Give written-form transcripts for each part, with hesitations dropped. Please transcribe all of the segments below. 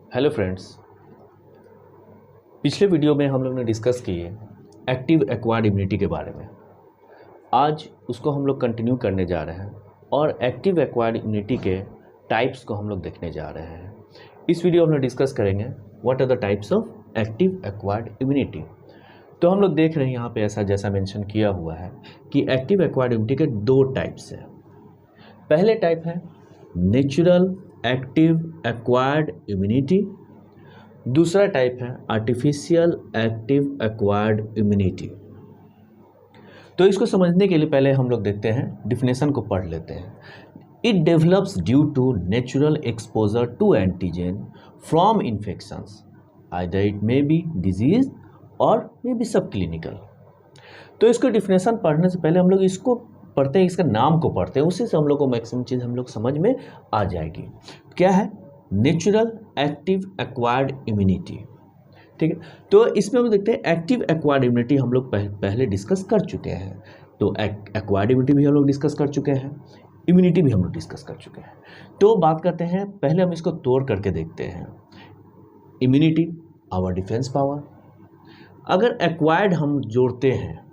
Hello friends, पिछले video में हम लोग ने डिस्कस किए एक्टिव एक्वायर्ड इम्यूनिटी के बारे में। आज उसको हम लोग कंटिन्यू करने जा रहे हैं और एक्टिव एक्वायर्ड इम्यूनिटी के टाइप्स को हम लोग देखने जा रहे हैं। इस वीडियो में डिस्कस करेंगे what are the types of active acquired immunity. तो हम लोग देख रहे हैं यहाँ पे ऐसा जैसा मेंशन किया हुआ है कि एक्टिव एक्वायर्ड इम्यूनिटी के दो टाइप्स हैं। पहले टाइप है नेचुरल एक्टिव एक्वायर्ड इम्यूनिटी, दूसरा टाइप है आर्टिफिशियल एक्टिव एक्वायर्ड इम्यूनिटी। तो इसको समझने के लिए पहले हम लोग देखते हैं, डिफिनेशन को पढ़ लेते हैं। It develops due to natural exposure to antigen from infections, either it may be disease और मे बी सब क्लिनिकल। तो इसको डिफिनेशन पढ़ने से पहले हम लोग इसको पढ़ते हैं, इसका नाम को पढ़ते हैं, उसी से हम लोग को मैक्सिमम चीज़ हम लोग समझ में आ जाएगी। क्या है नेचुरल एक्टिव एक्वायर्ड इम्यूनिटी, ठीक है। तो इसमें हम देखते हैं एक्टिव एक्वायर्ड इम्यूनिटी हम लोग पहले डिस्कस कर चुके हैं। तो एक्वायर्ड इम्यूनिटी भी हम लोग डिस्कस कर चुके हैं, इम्यूनिटी भी हम लोग डिस्कस कर चुके हैं। तो बात करते हैं, पहले हम इसको तोड़ करके देखते हैं। इम्यूनिटी आवर डिफेंस पावर, अगर एक्वायर्ड हम जोड़ते हैं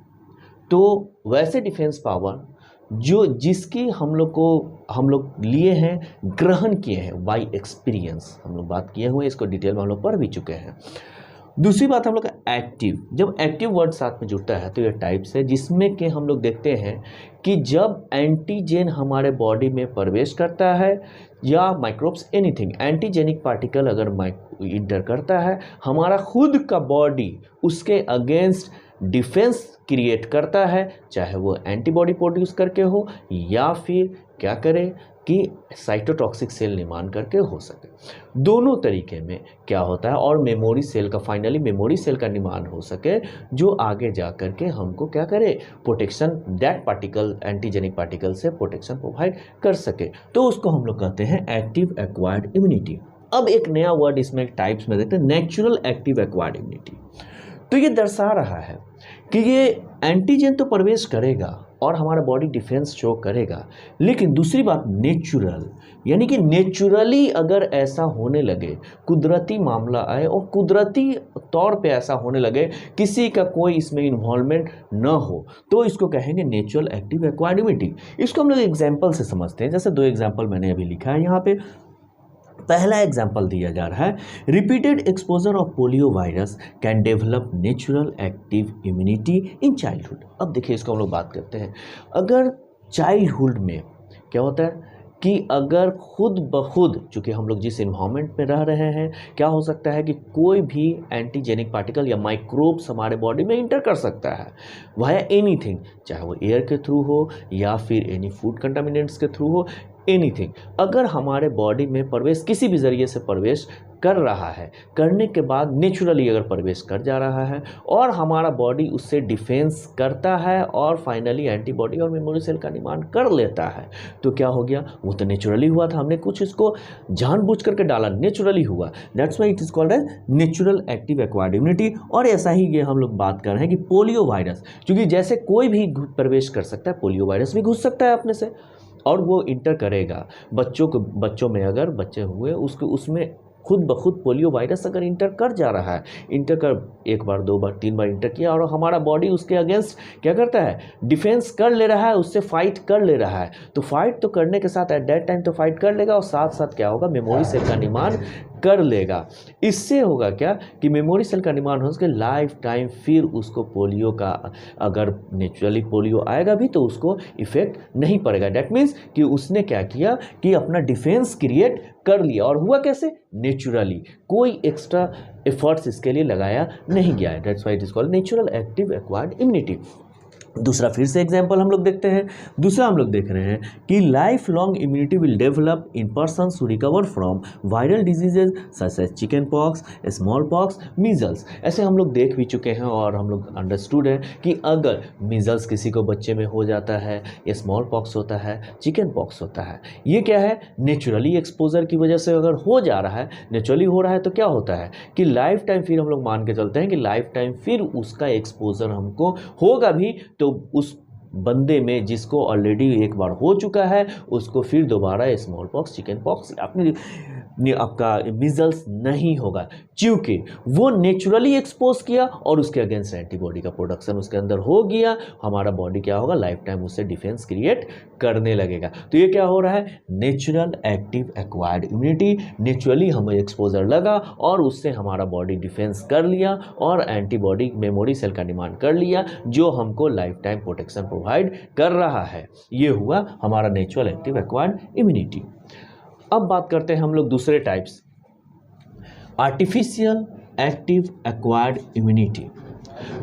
तो वैसे डिफेंस पावर जो जिसकी हम लोग लिए हैं, ग्रहण किए हैं बाय एक्सपीरियंस, हम लोग बात किए हुए, इसको डिटेल में हम लोग पढ़ भी चुके हैं। दूसरी बात हम लोग का एक्टिव, जब एक्टिव वर्ड साथ में जुड़ता है तो ये टाइप्स है जिसमें कि हम लोग देखते हैं कि जब एंटीजन हमारे बॉडी में प्रवेश करता है या माइक्रोब्स एनीथिंग एंटीजेनिक पार्टिकल अगर इंटर करता है, हमारा खुद का बॉडी उसके अगेंस्ट डिफेंस क्रिएट करता है, चाहे वो एंटीबॉडी प्रोड्यूस करके हो या फिर क्या करे कि साइटोटॉक्सिक सेल निर्माण करके हो सके। दोनों तरीके में क्या होता है, और मेमोरी सेल का फाइनली मेमोरी सेल का निर्माण हो सके जो आगे जा कर के हमको क्या करे, protection that particle antigenic particle से प्रोटेक्शन प्रोवाइड कर सके। तो उसको हम लोग कहते हैं एक्टिव एक्वायर्ड इम्यूनिटी। अब एक नया वर्ड इसमें टाइप्स में देखते हैं, नेचुरल एक्टिव एक्वायर्ड इम्यूनिटी। तो ये दर्शा रहा है कि ये एंटीजन तो प्रवेश करेगा और हमारा बॉडी डिफेंस शो करेगा, लेकिन दूसरी बात नेचुरल, यानी कि नेचुरली अगर ऐसा होने लगे, कुदरती मामला आए और कुदरती तौर पे ऐसा होने लगे, किसी का कोई इसमें इन्वॉल्वमेंट न हो, तो इसको कहेंगे नेचुरल एक्टिव एक्वायर्ड इम्यूनिटी। इसको हम लोग एग्जाम्पल से समझते हैं। जैसे दो एग्जाम्पल मैंने अभी लिखा है यहाँ पे। पहला एग्जाम्पल दिया जा रहा है, repeated exposure of polio virus can develop natural active immunity in childhood. अब देखिए इसको हम लोग बात करते हैं, अगर चाइल्डहुड में क्या होता है कि अगर खुद ब खुद, चूँकि हम लोग जिस इन्वायरमेंट में रह रहे हैं, क्या हो सकता है कि कोई भी एंटीजेनिक पार्टिकल या माइक्रोब्स हमारे बॉडी में इंटर कर सकता है वाया एनीथिंग, चाहे वो एयर के थ्रू हो या फिर एनी फूड कंटामिनेंट्स के थ्रू हो, एनीथिंग। अगर हमारे बॉडी में प्रवेश किसी भी ज़रिए से प्रवेश कर रहा है, करने के बाद नेचुरली अगर प्रवेश कर जा रहा है और हमारा बॉडी उससे डिफेंस करता है और फाइनली एंटीबॉडी और मेमोरी सेल का निर्माण कर लेता है, तो क्या हो गया, वो तो नेचुरली हुआ था, हमने कुछ इसको जानबूझ करके डाला, नेचुरली हुआ। That's why it is called as natural active acquired immunity. और ऐसा ही ये हम लोग बात कर रहे हैं कि पोलियो वायरस, क्योंकि जैसे कोई भी प्रवेश कर सकता है, पोलियो वायरस भी घुस सकता है अपने से और वो इंटर करेगा। बच्चों में अगर बच्चे हुए उसको उसमें खुद ब खुद पोलियो वायरस अगर इंटर कर जा रहा है, इंटर कर एक बार, दो बार, तीन बार इंटर किया और हमारा बॉडी उसके अगेंस्ट क्या करता है, डिफेंस कर ले रहा है, उससे फाइट कर ले रहा है, तो फाइट तो करने के साथ एट दैट टाइम तो फाइट कर लेगा और साथ साथ क्या होगा, मेमोरी सेल का निर्माण कर लेगा। इससे होगा क्या कि मेमोरी सेल का निर्माण हो सके, लाइफ टाइम फिर उसको पोलियो का, अगर नेचुरली पोलियो आएगा भी तो उसको इफेक्ट नहीं पड़ेगा। डैट मीन्स कि उसने क्या किया कि अपना डिफेंस क्रिएट कर लिया, और हुआ कैसे, नेचुरली, कोई एक्स्ट्रा एफर्ट्स इसके लिए लगाया नहीं गया है। That's why it is called natural active acquired immunity. दूसरा फिर से एग्जाम्पल हम लोग देखते हैं। दूसरा हम लोग देख रहे हैं कि life long immunity will develop in persons who recover from viral diseases such as chicken pox, small pox, measles. ऐसे हम लोग देख भी चुके हैं और हम लोग अंडरस्टूड है कि अगर मीजल्स किसी को बच्चे में हो जाता है, या स्मॉल पॉक्स होता है, चिकन पॉक्स होता है, ये क्या है, नेचुरली एक्सपोजर की वजह से अगर हो जा रहा है, नेचुरली हो रहा है, तो क्या होता है कि लाइफ टाइम फिर हम लोग मान के चलते हैं कि लाइफ टाइम फिर उसका एक्सपोजर हमको होगा भी, तो उस बंदे में जिसको ऑलरेडी एक बार हो चुका है उसको फिर दोबारा स्मॉल पॉक्स, चिकन पॉक्स, अपनी आपका मिजल्स नहीं होगा, क्योंकि वो नेचुरली एक्सपोज किया और उसके अगेंस्ट एंटीबॉडी का प्रोडक्शन उसके अंदर हो गया। हमारा बॉडी क्या होगा, लाइफ टाइम उससे डिफेंस क्रिएट करने लगेगा। तो ये क्या हो रहा है, natural active acquired immunity. Naturally हमें एक्सपोजर लगा और उससे हमारा बॉडी डिफेंस कर लिया और एंटीबॉडी मेमोरी सेल का निर्माण कर लिया, जो हमको लाइफ टाइम प्रोटेक्शन प्रोवाइड कर रहा है। ये हुआ हमारा नेचुरल एक्टिव एक्वायर्ड इम्यूनिटी। अब बात करते हैं हम लोग दूसरे types, artificial active acquired immunity.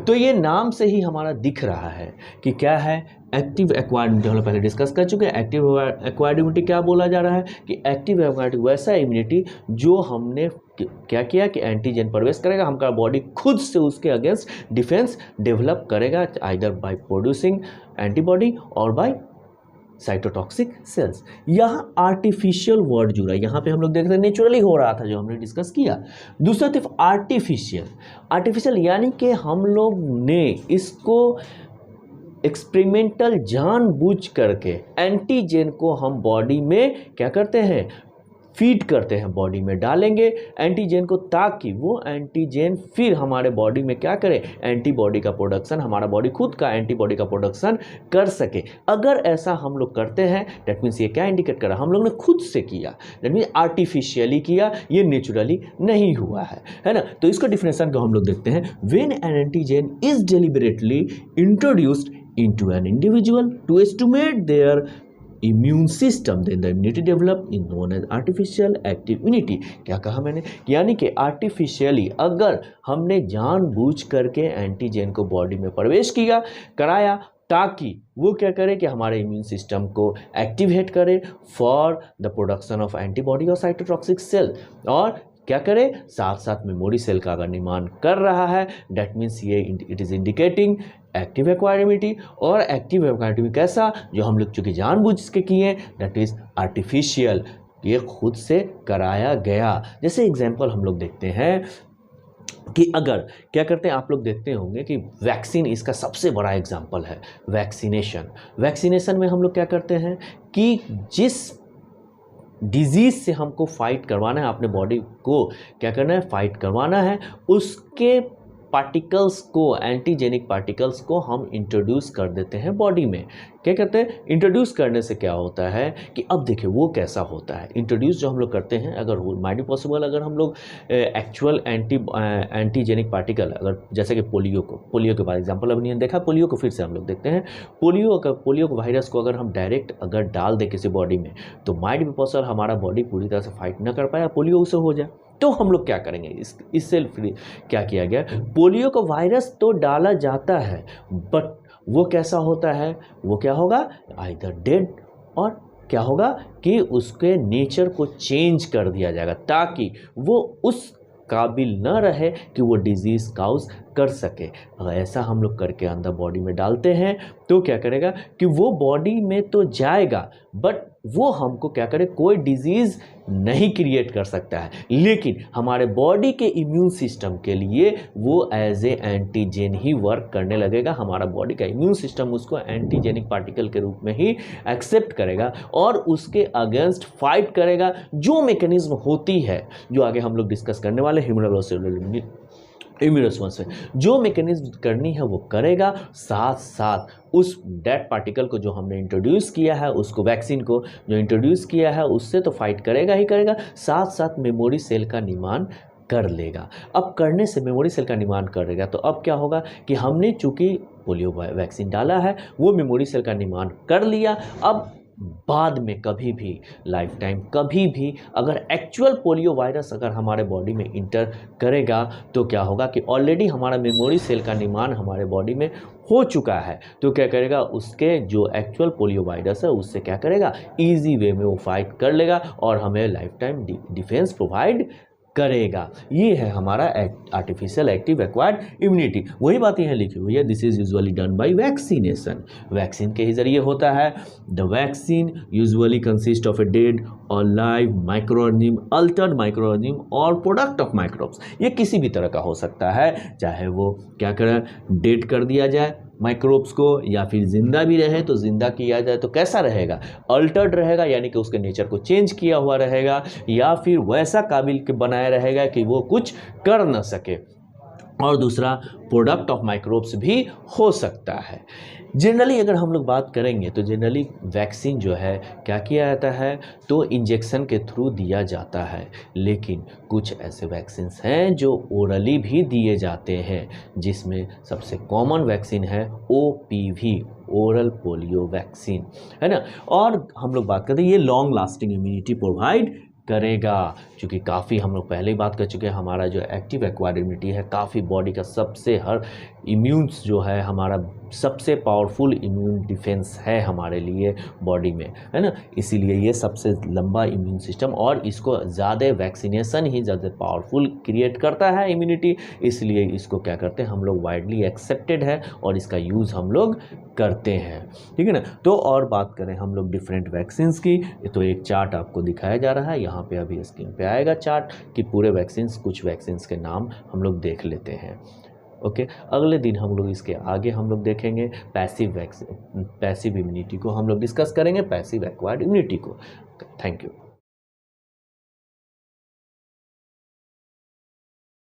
तो ये नाम से ही हमारा दिख रहा है कि क्या है, एक्टिव एक्वायर्ड इम्यूनिटी हम लोग पहले डिस्कस कर चुके हैं। एक्टिव एक्वायर्ड इम्यूनिटी क्या बोला जा रहा है कि एक्टिव एक्वायर्ड वैसा इम्यूनिटी जो हमने क्या किया कि एंटीजन प्रवेश करेगा, हमारा बॉडी खुद से उसके अगेंस्ट डिफेंस डेवलप करेगा, आइदर बाय प्रोड्यूसिंग एंटीबॉडी और बाय साइटोटॉक्सिक सेल्स। यहाँ आर्टिफिशियल वर्ड जुड़ा, यहाँ पे हम लोग देखते हैं नेचुरली हो रहा था जो हमने डिस्कस किया। दूसरा तरफ आर्टिफिशियल यानी कि हम लोग ने इसको एक्सपेरिमेंटल जानबूझ करके एंटीजन को हम बॉडी में क्या करते हैं, फीड करते हैं, बॉडी में डालेंगे एंटीजन को, ताकि वो एंटीजन फिर हमारे बॉडी में क्या करे, एंटीबॉडी का प्रोडक्शन, हमारा बॉडी खुद का एंटीबॉडी का प्रोडक्शन कर सके। अगर ऐसा हम लोग करते हैं, दैट मीन्स ये क्या इंडिकेट कर रहा है, हम लोग ने खुद से किया, दैट मीन्स आर्टिफिशियली किया, ये नेचुरली नहीं हुआ है ना। तो इसको डिफिनेशन को हम लोग देखते हैं, when an antigen is deliberately introduced into an individual to estimate their immune system, then the immunity develop is known as artificial active immunity। क्या कहा मैंने, यानी कि आर्टिफिशियली अगर हमने जानबूझ करके एंटीजन को बॉडी में प्रवेश कराया ताकि वो क्या करे कि हमारे इम्यून सिस्टम को एक्टिवेट करे for the production of antibody और साइटोटॉक्सिक सेल, और क्या करे, साथ साथ मेमोरी सेल का अगर निर्माण कर रहा है, डेट मीन्स ये it is indicating active acquired immunity. और एक्टिव एक्वायर्ड इम्यूनिटी कैसा, जो हम लोग चूँकि जानबूझ के किए, दैट इज़ आर्टिफिशियल, ये खुद से कराया गया। जैसे एग्जांपल हम लोग देखते हैं कि अगर क्या करते हैं, आप लोग देखते होंगे कि वैक्सीन इसका सबसे बड़ा एग्जांपल है। वैक्सीनेशन में हम लोग क्या करते हैं कि जिस डिजीज़ से हमको फाइट करवाना है, अपने बॉडी को क्या करना है, फाइट करवाना है, उसके पार्टिकल्स को, एंटीजेनिक पार्टिकल्स को हम इंट्रोड्यूस कर देते हैं बॉडी में। क्या करते हैं, इंट्रोड्यूस करने से क्या होता है कि अब देखिए वो कैसा होता है। इंट्रोड्यूस जो हम लोग करते हैं, अगर वो माइट बी पॉसिबल, अगर हम लोग एक्चुअल एंटीजेनिक पार्टिकल, अगर जैसे कि पोलियो के बाद एग्जांपल अभी नहीं देखा, पोलियो को फिर से हम लोग देखते हैं। पोलियो वायरस को अगर हम डायरेक्ट अगर डाल दें किसी बॉडी में, तो माइट बी पॉसिबल हमारा बॉडी पूरी तरह से फाइट न कर पाए, पोलियो उसे हो जाए। तो हम लोग क्या करेंगे, इससे क्या किया गया, पोलियो का वायरस तो डाला जाता है, बट वो कैसा होता है, वो क्या होगा, आइदर डेड, और क्या होगा कि उसके नेचर को चेंज कर दिया जाएगा ताकि वो उस काबिल न रहे कि वो डिजीज़ काउज कर सके। अगर ऐसा हम लोग करके अंदर बॉडी में डालते हैं तो क्या करेगा कि वो बॉडी में तो जाएगा, बट वो हमको क्या करे, कोई डिजीज़ नहीं क्रिएट कर सकता है, लेकिन हमारे बॉडी के इम्यून सिस्टम के लिए वो एज ए एंटीजन ही वर्क करने लगेगा। हमारा बॉडी का इम्यून सिस्टम उसको एंटीजेनिक पार्टिकल के रूप में ही एक्सेप्ट करेगा और उसके अगेंस्ट फाइट करेगा। जो मैकेनिज्म होती है, जो आगे हम लोग डिस्कस करने वाले इम्यून रिस्पॉन्स में जो मैकेनिज्म करनी है वो करेगा, साथ साथ उस डेड पार्टिकल को जो हमने इंट्रोड्यूस किया है, उसको वैक्सीन को जो इंट्रोड्यूस किया है, उससे तो फाइट करेगा ही करेगा, साथ साथ मेमोरी सेल का निर्माण कर लेगा। अब करने से मेमोरी सेल का निर्माण करेगा, तो अब क्या होगा कि हमने चूँकि पोलियो वैक्सीन डाला है, वो मेमोरी सेल का निर्माण कर लिया। अब बाद में कभी भी लाइफ टाइम कभी भी अगर एक्चुअल पोलियो वायरस अगर हमारे बॉडी में इंटर करेगा, तो क्या होगा कि ऑलरेडी हमारा मेमोरी सेल का निर्माण हमारे बॉडी में हो चुका है, तो क्या करेगा, उसके जो एक्चुअल पोलियो वायरस है उससे क्या करेगा, ईजी वे में वो फाइट कर लेगा और हमें लाइफ टाइम डिफेंस प्रोवाइड करेगा। ये है हमारा आर्टिफिशियल एक्टिव एक्वायर्ड इम्यूनिटी। वही बात यहाँ लिखी हुई है, this is usually done by vaccination. Vaccine के ही जरिए होता है। The vaccine usually consist of a dead और लाइव माइक्रोऑर्गेनिज्म, अल्टर्ड माइक्रोऑर्गेनिज्म और प्रोडक्ट ऑफ माइक्रोब्स। ये किसी भी तरह का हो सकता है, चाहे वो क्या करें, डेड कर दिया जाए, माइक्रोब्स को, या फिर जिंदा भी रहे तो जिंदा किया जाए तो कैसा रहेगा, अल्टर्ड रहेगा यानी कि उसके नेचर को चेंज किया हुआ रहेगा, या फिर वैसा काबिल के बनाया रहेगा कि वो कुछ कर न सके। और दूसरा प्रोडक्ट ऑफ माइक्रोब्स भी हो सकता है। जनरली अगर हम लोग बात करेंगे तो जनरली वैक्सीन जो है क्या किया जाता है, तो इंजेक्शन के थ्रू दिया जाता है, लेकिन कुछ ऐसे वैक्सीन्स हैं जो ओरली भी दिए जाते हैं, जिसमें सबसे कॉमन वैक्सीन है OPV, ओरल पोलियो वैक्सीन, है ना। और हम लोग बात करते हैं ये लॉन्ग लास्टिंग इम्यूनिटी प्रोवाइड करेगा, क्योंकि काफ़ी हम लोग पहले ही बात कर चुके हैं, हमारा जो एक्टिव एक्वायर्ड इम्यूनिटी है काफ़ी बॉडी का सबसे हर इम्यून्स जो है हमारा सबसे पावरफुल इम्यून डिफेंस है हमारे लिए बॉडी में, है ना। इसीलिए ये सबसे लंबा इम्यून सिस्टम, और इसको ज़्यादा वैक्सीनेशन ही ज़्यादा पावरफुल क्रिएट करता है इम्यूनिटी, इसलिए इसको क्या करते हैं हम लोग वाइडली एक्सेप्टेड है और इसका यूज़ हम लोग करते हैं, ठीक है ना। तो और बात करें हम लोग डिफरेंट वैक्सीन्स की, तो एक चार्ट आपको दिखाया जा रहा है यहाँ पे, अभी स्क्रीन पे आएगा चार्ट कि पूरे वैक्सीन्स, कुछ वैक्सीन्स के नाम हम लोग देख लेते हैं। ओके, अगले दिन हम लोग इसके आगे हम लोग देखेंगे पैसिव इम्यूनिटी को हम लोग डिस्कस करेंगे, पैसिव एक्वायर्ड इम्यूनिटी को। Thank you.